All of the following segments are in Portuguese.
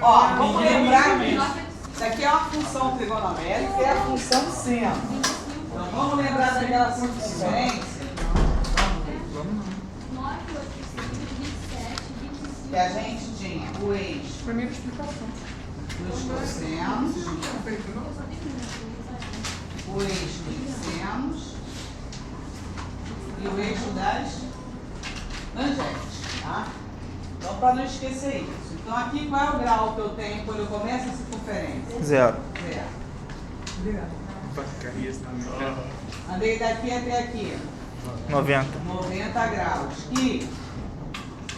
Ó, vamos lembrar que isso aqui é uma função trigonométrica, é a função seno. Então vamos lembrar daquela circunferência que a gente tinha o eixo Primeira explicação. dos cossenos, o eixo dos senos e o eixo das tangentes, tá? Então, para não esquecer isso. Então, aqui qual é o grau que eu tenho quando eu começo a circunferência? 0. Zero. Andei daqui até aqui. 90. 90 graus. E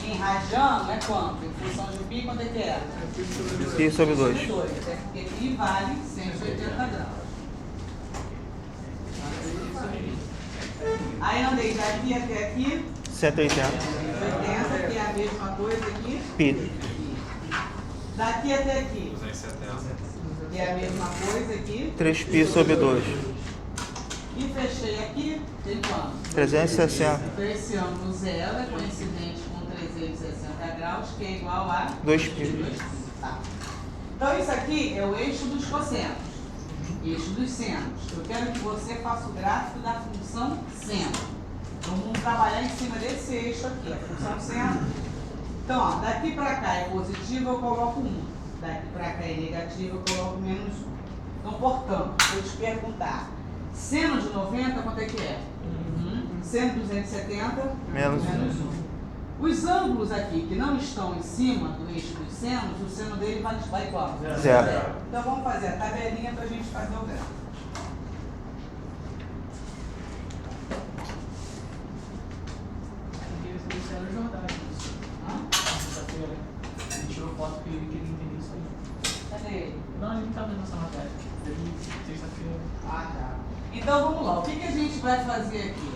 em radiano é quanto? Em função de π, quanto é que é? Pi sobre 2. Até porque π vale 180 graus. Aí andei daqui até aqui, 180. 80, que é a mesma coisa aqui. Pi. Daqui até aqui, que é a mesma coisa aqui. 3π sobre 2. E fechei aqui, tem quanto? 360. Então esse ângulo zero é coincidente com 360 graus, que é igual a 2π. Tá. Então isso aqui é o eixo dos cossenos, eixo dos senos. Eu quero que você faça o gráfico da função seno. Então vamos trabalhar em cima desse eixo aqui, a função seno. Então, ó, daqui para cá é positivo, eu coloco 1. Daqui para cá é negativo, eu coloco menos 1. Então, portanto, vou te perguntar, seno de 90, quanto é que é? Seno de 270? Menos 1. Os ângulos aqui que não estão em cima do eixo dos senos, o seno dele vai qual? 0. Então vamos fazer a tabelinha para a gente fazer o gráfico. A gente tirou foto porque ele queria entender isso aí. Cadê ele? Não, ele não tá vendo essa matéria. Ele, sexta-feira. Ah, tá. Então vamos lá, o que a gente vai fazer aqui?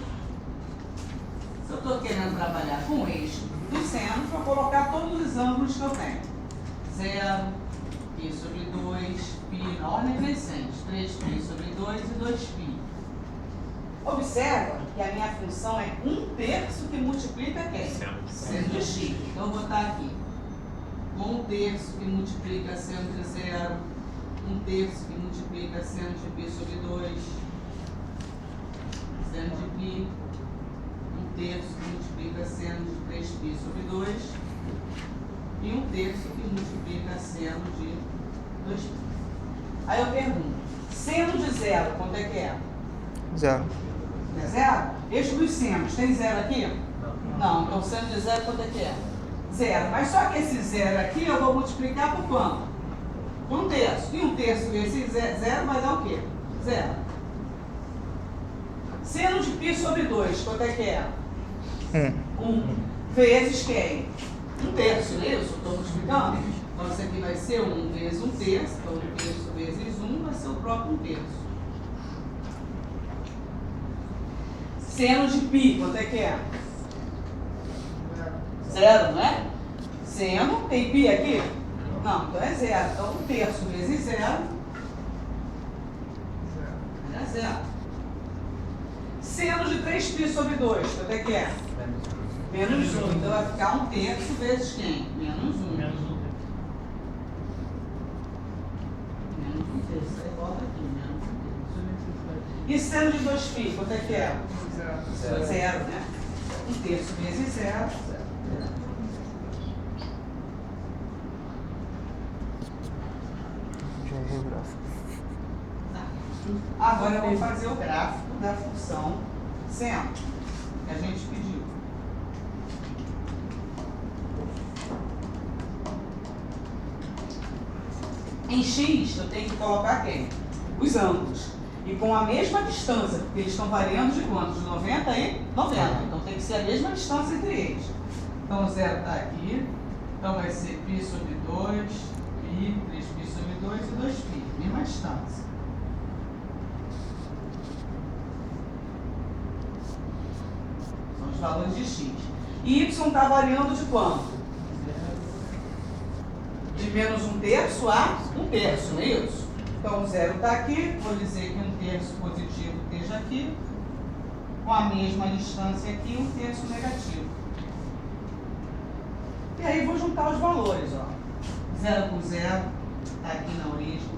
Se eu estou querendo trabalhar com o eixo dos senos, vou colocar todos os ângulos que eu tenho. 0, π sobre 2, π na ordem crescente, 3π sobre 2 e 2π. Observa que a minha função é 1/3 que multiplica quem? Seno de x. Então eu vou botar aqui 1/3 que multiplica seno de 0, 1/3 que multiplica seno de π sobre 2, seno de π, 1/3 que multiplica seno de 3π sobre 2 e 1/3 que multiplica seno de 2π. Aí eu pergunto, seno de 0, quanto é que é? 0. É 0? Eixo dos senos, tem 0 aqui? Não, então seno de 0 quanto é que é? 0. Mas só que esse 0 aqui eu vou multiplicar por quanto? Por 1/3. E 1/3 vezes 0 vai dar o quê? 0. Seno de π sobre 2, quanto é que é? 1. Vezes quem? 1/3, não é isso? Estou multiplicando? Então isso aqui vai ser 1 vezes 1/3. Então 1/3 vezes 1 vai ser o próprio 1/3. Seno de π, quanto é que é? 0, não é? Seno, tem π aqui? Não, então é 0. Então 1/3 vezes 0 é 0. Seno de 3π sobre 2, quanto é que é? Menos 1. Então vai ficar 1/3 vezes quem? Menos 1. Menos 1. Menos 1/3. Aí volta aqui, menos 1/3. E seno de 2π, quanto é que é? 0, né? 1/3 vezes 0. Já errei o gráfico. Agora eu vou fazer o gráfico da função seno que a gente pediu. Em x eu tenho que colocar quem? Os ângulos. E com a mesma distância, porque eles estão variando de quanto? De 90 e 90. Então tem que ser a mesma distância entre eles. Então o 0 está aqui. Então vai ser π sobre 2, π, 3π sobre 2 e 2π. Mesma distância. São os valores de x. E y está variando de quanto? De menos 1/3 a 1/3, não é isso? Então o 0 está aqui, vou dizer que 1/3 positivo esteja aqui, com a mesma distância aqui, 1/3 negativo. E aí vou juntar os valores, ó. 0 com 0, tá aqui na origem.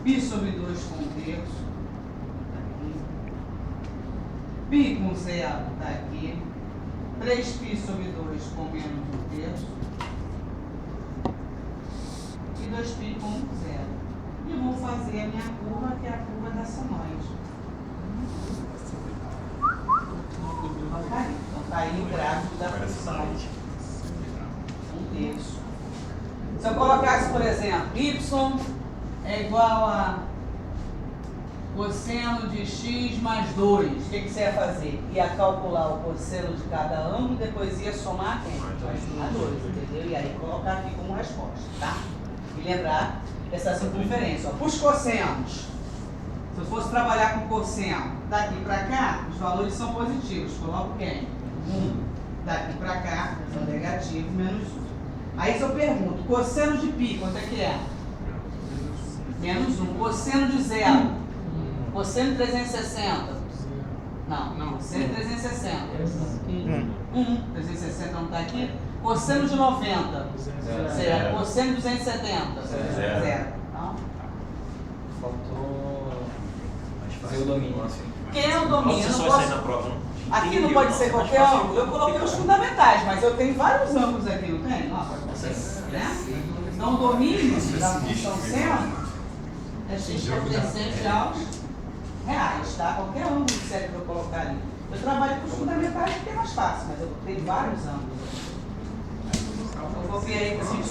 Π sobre 2 com 1/3, tá aqui. Π com 0, tá aqui. 3π sobre 2 com menos 1/3. E 2π com 0. E vou fazer a minha curva, que é a curva da senoide. Então tá aí o gráfico da função 1/3. Se eu colocasse, por exemplo, y é igual a cosseno de x mais 2, o que você ia fazer? Ia calcular o cosseno de cada ângulo e depois ia somar quem? A 2, entendeu? E aí colocar aqui como resposta, tá? E lembrar essa circunferência. Para os cossenos, se eu fosse trabalhar com cosseno, daqui para cá, os valores são positivos. Coloco quem? 1. Daqui para cá, são negativo, menos 1. Aí se eu pergunto, cosseno de π, quanto é que é? Menos 1. Cosseno de 0. Cosseno de 360. Não, cosseno de 360. 1. 360 não está aqui. Cosseno de 90. 0. Cosseno de 270. 0. Então, Faltou fazer o domínio. quem é o domínio? Eu não Só isso aí na posso... prova, não? Aqui não pode ser qualquer ângulo. Eu coloquei os fundamentais, mas eu tenho vários ângulos aqui, não tem? Ó, né? Então o domínio da função seno é x pertencente aos reais, tá? Qualquer ângulo que serve para eu colocar ali. Eu trabalho com os fundamentais porque é mais fácil, mas eu tenho vários ângulos. Eu copiei aí para a gente fazer.